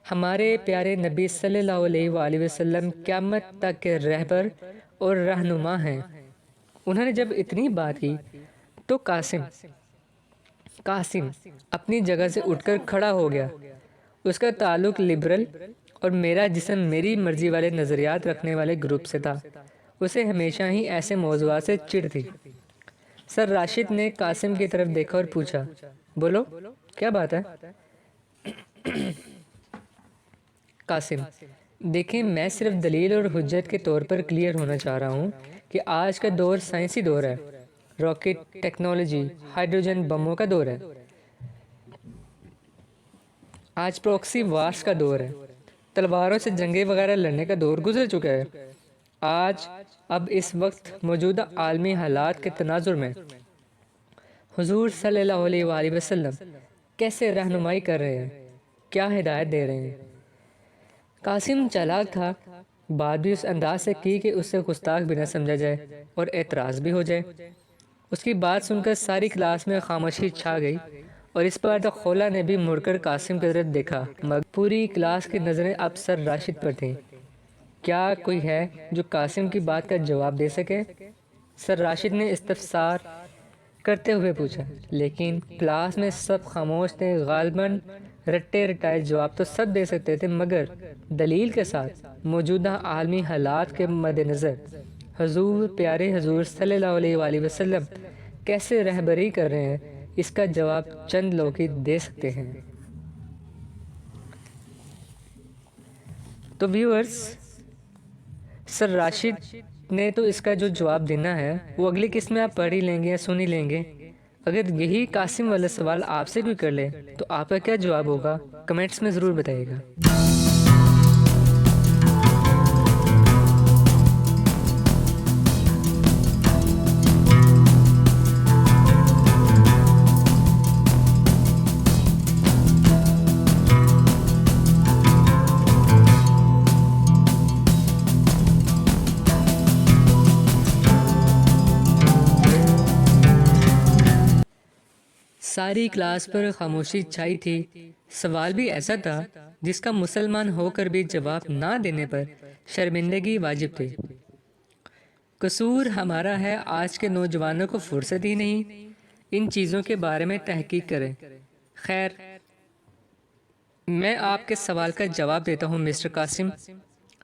ہمارے پیارے نبی صلی اللہ علیہ وآلہ وسلم قیامت تک کے رہبر اور رہنما ہیں۔ انہوں نے جب اتنی بات کی تو قاسم اپنی جگہ سے اٹھ کر کھڑا ہو گیا۔ اس کا تعلق لبرل اور میرا جسم میری مرضی والے نظریات رکھنے والے گروپ سے تھا۔ اسے ہمیشہ ہی ایسے موضوعات سے چڑ تھی۔ سر راشد نے قاسم کی طرف دیکھا اور پوچھا، بولو کیا بات ہے؟ قاسم، دیکھیں میں صرف دلیل اور حجت کے طور پر کلیئر ہونا چاہ رہا ہوں کہ آج کا دور سائنسی دور ہے، راکٹ ٹیکنالوجی، ہائیڈروجن بموں کا دور ہے، آج پروکسی وارز کا دور ہے، تلواروں سے جنگیں وغیرہ لڑنے کا دور گزر چکا ہے۔ اب اس وقت موجودہ عالمی حالات کے تناظر میں حضور صلی اللہ علیہ وآلہ وسلم کیسے رہنمائی کر رہے ہیں، کیا ہدایت دے رہے ہیں؟ قاسم چالاک تھا، بات بھی اس انداز سے کی کہ اس سے گستاخ بھی نہ سمجھا جائے اور اعتراض بھی ہو جائے۔ اس کی بات سن کر ساری کلاس میں خاموشی چھا گئی اور اس بار تک خولا نے بھی مڑ کر قاسم کی طرف دیکھا، مگر پوری کلاس کی نظریں اب سر راشد پر تھیں۔ کیا کوئی ہے جو قاسم کی بات کا جواب دے سکے؟ سر راشد نے استفسار کرتے ہوئے پوچھا، لیکن کلاس میں سب خاموش تھے۔ غالباً رٹے رٹائے جواب تو سب دے سکتے تھے، مگر دلیل کے ساتھ موجودہ عالمی حالات کے مد نظر پیارے حضور صلی اللہ علیہ وآلہ وسلم کیسے رہبری کر رہے ہیں، اس کا جواب چند لوگ ہی دے سکتے ہیں۔ تو ویورز، سر راشد نے تو اس کا جو جواب دینا ہے وہ اگلی قسط میں آپ پڑھ ہی لیں گے یا سن ہی لیں گے۔ اگر یہی قاسم والا سوال آپ سے کوئی کر لے تو آپ کا کیا جواب ہوگا؟ کمنٹس میں ضرور بتائیے گا۔ ساری کلاس پر خاموشی چھائی تھی۔ سوال بھی ایسا تھا جس کا مسلمان ہو کر بھی جواب نہ دینے پر شرمندگی واجب تھی۔ قصور ہمارا ہے آج کے نوجوانوں کو فرصت ہی نہیں ان چیزوں کے بارے میں تحقیق کریں۔ خیر، میں آپ کے سوال کا جواب دیتا ہوں مسٹر قاسم۔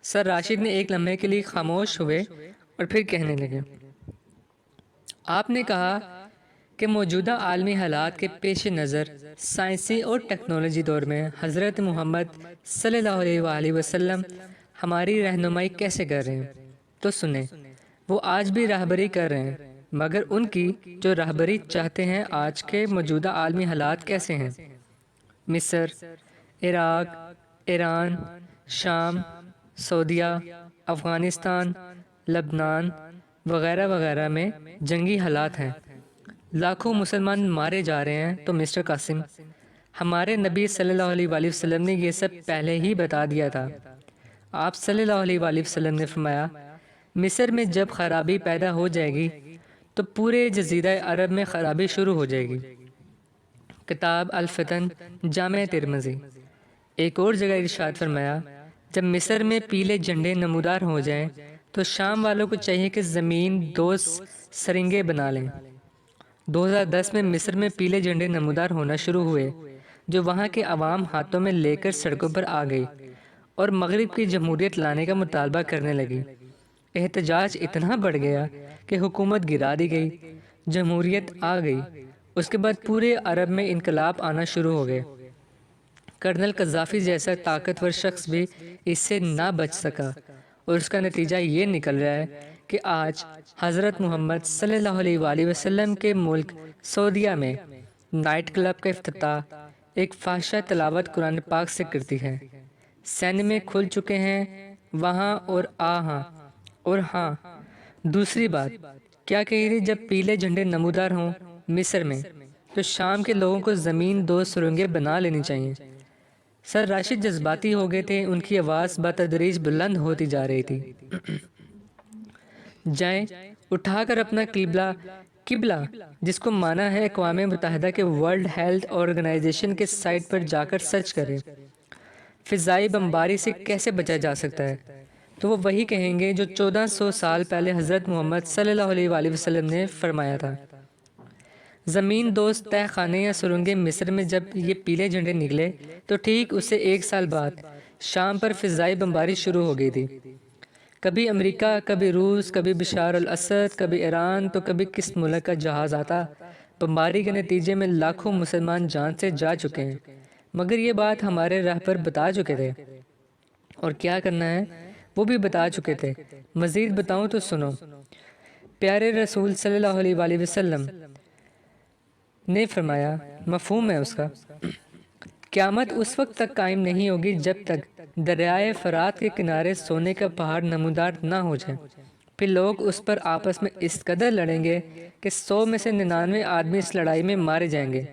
سر راشد نے ایک لمحے کے لیے خاموش ہوئے اور پھر کہنے لگے، آپ نے کہا کہ موجودہ عالمی حالات کے پیش نظر سائنسی اور ٹیکنالوجی دور میں حضرت محمد صلی اللہ علیہ وآلہ وسلم ہماری رہنمائی کیسے کر رہے ہیں؟ تو سنیں، وہ آج بھی رہبری کر رہے ہیں، مگر ان کی جو رہبری چاہتے ہیں آج کے موجودہ عالمی حالات کیسے ہیں؟ مصر، عراق، ایران، شام، سعودیہ، افغانستان، لبنان وغیرہ وغیرہ میں جنگی حالات ہیں، لاکھوں مسلمان مارے جا رہے ہیں۔ تو مسٹر قاسم، ہمارے نبی صلی اللہ علیہ وآلہ وسلم نے یہ سب پہلے ہی بتا دیا تھا۔ آپ صلی اللہ علیہ وآلہ وسلم نے فرمایا، مصر میں جب خرابی پیدا ہو جائے گی تو پورے جزیرہ عرب میں خرابی شروع ہو جائے گی۔ کتاب الفتن، جامع ترمذی۔ ایک اور جگہ ارشاد فرمایا، جب مصر میں پیلے جھنڈے نمودار ہو جائیں تو شام والوں کو چاہیے کہ زمین 2 سرنگیں بنا لیں۔ 2010 میں مصر میں پیلے جھنڈے نمودار ہونا شروع ہوئے، جو وہاں کے عوام ہاتھوں میں لے کر سڑکوں پر آ گئی اور مغرب کی جمہوریت لانے کا مطالبہ کرنے لگی۔ احتجاج اتنا بڑھ گیا کہ حکومت گرا دی گئی، جمہوریت آ گئی۔ اس کے بعد پورے عرب میں انقلاب آنا شروع ہو گئے۔ کرنل قذافی جیسا طاقتور شخص بھی اس سے نہ بچ سکا، اور اس کا نتیجہ یہ نکل رہا ہے کہ آج حضرت محمد صلی اللہ علیہ وآلہ وسلم کے ملک سعودیہ میں نائٹ کلب کا افتتاح ایک فحشہ تلاوت قرآن پاک سے کرتی ہے۔ سینما کھل چکے ہیں وہاں اور ہاں دوسری بات کیا کہی تھی، جب پیلے جھنڈے نمودار ہوں مصر میں تو شام کے لوگوں کو زمین 2 سرنگیں بنا لینی چاہیے۔ سر راشد جذباتی ہو گئے تھے، ان کی آواز بتدریج بلند ہوتی جا رہی تھی۔ جائیں اٹھا کر اپنا قبلہ جس کو مانا ہے اقوام متحدہ کے ورلڈ ہیلتھ آرگنائزیشن کے سائٹ پر جا کر سرچ کریں۔ فضائی بمباری سے کیسے بچا جا سکتا ہے؟ تو وہ وہی کہیں گے جو 1400 سال پہلے حضرت محمد صلی اللہ علیہ وآلہ وسلم نے فرمایا تھا۔ زمین دوست تہ خانے یا سرنگیں مصر میں جب یہ پیلے جھنڈے نکلے تو ٹھیک اس سے 1 سال بعد شام پر فضائی بمباری شروع ہو گئی تھی۔ کبھی امریکہ، کبھی روس، کبھی بشار الاسد، کبھی ایران، تو کبھی کس ملک کا جہاز آتا۔ بمباری کے نتیجے میں لاکھوں مسلمان جان سے جا چکے ہیں، مگر یہ بات ہمارے رہبر بتا چکے تھے، اور کیا کرنا ہے وہ بھی بتا چکے تھے۔ مزید بتاؤں تو سنو۔ پیارے رسول صلی اللہ علیہ وآلہ وسلم نے فرمایا، مفہوم ہے اس کا، قیامت اس وقت تک قائم نہیں ہوگی جب تک دریائے فرات کے کنارے سونے کا پہاڑ نمودار نہ ہو جائے۔ پھر لوگ اس پر آپس میں اس قدر لڑیں گے کہ 100 میں سے 99 آدمی اس لڑائی میں مارے جائیں گے۔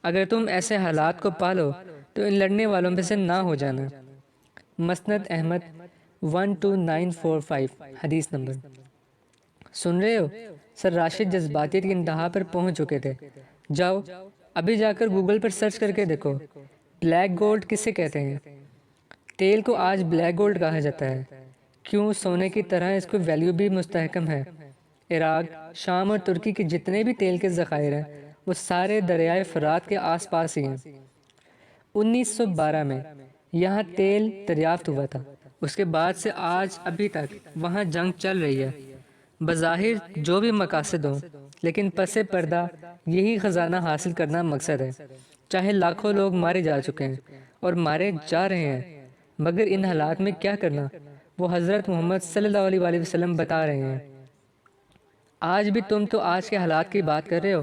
اگر تم ایسے حالات کو پالو تو ان لڑنے والوں میں سے نہ ہو جانا۔ مسند احمد 12945 حدیث نمبر۔ سن رہے ہو؟ سر راشد جذباتیت کی انتہا پر پہنچ چکے تھے۔ جاؤ ابھی جا کر گوگل پر سرچ کر کے دیکھو، بلیک گولڈ کسے کہتے ہیں؟ تیل کو آج بلیک گولڈ کہا جاتا ہے، کیوں؟ سونے کی طرح اس کو ویلیو بھی مستحکم ہے۔ عراق، شام اور ترکی کے جتنے بھی تیل کے ذخائر ہیں وہ سارے دریائے فرات کے آس پاس ہی ہیں۔ 1912 میں یہاں تیل دریافت ہوا تھا، اس کے بعد سے آج ابھی تک وہاں جنگ چل رہی ہے۔ بظاہر جو بھی مقاصد ہوں، لیکن پس پردہ یہی خزانہ حاصل کرنا مقصد ہے۔ چاہے لاکھوں لوگ مارے جا چکے ہیں اور مارے جا رہے ہیں، مگر ان حالات میں کیا کرنا وہ حضرت محمد صلی اللہ علیہ وآلہ وسلم بتا رہے ہیں۔ آج بھی تم تو آج کے حالات کی بات کر رہے ہو،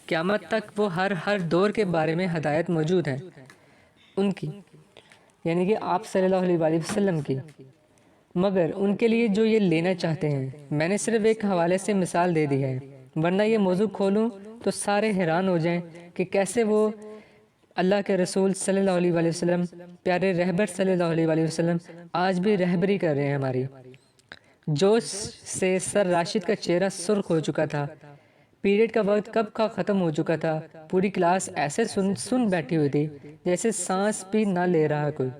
قیامت تک وہ ہر دور کے بارے میں ہدایت موجود ہے ان کی، یعنی کہ آپ صلی اللہ علیہ وآلہ وسلم کی، مگر ان کے لیے جو یہ لینا چاہتے ہیں۔ میں نے صرف ایک حوالے سے مثال دے دی ہے، ورنہ یہ موضوع کھولوں تو سارے حیران ہو جائیں کہ کیسے وہ اللہ کے رسول صلی اللہ علیہ وآلہ وسلم، پیارے رہبر صلی اللہ علیہ وآلہ وسلم آج بھی رہبری کر رہے ہیں ہماری۔ جوش سے سر راشد کا چہرہ سرخ ہو چکا تھا۔ پیریڈ کا وقت کب کا ختم ہو چکا تھا۔ پوری کلاس ایسے سن بیٹھی ہوئی تھی جیسے سانس بھی نہ لے رہا کوئی۔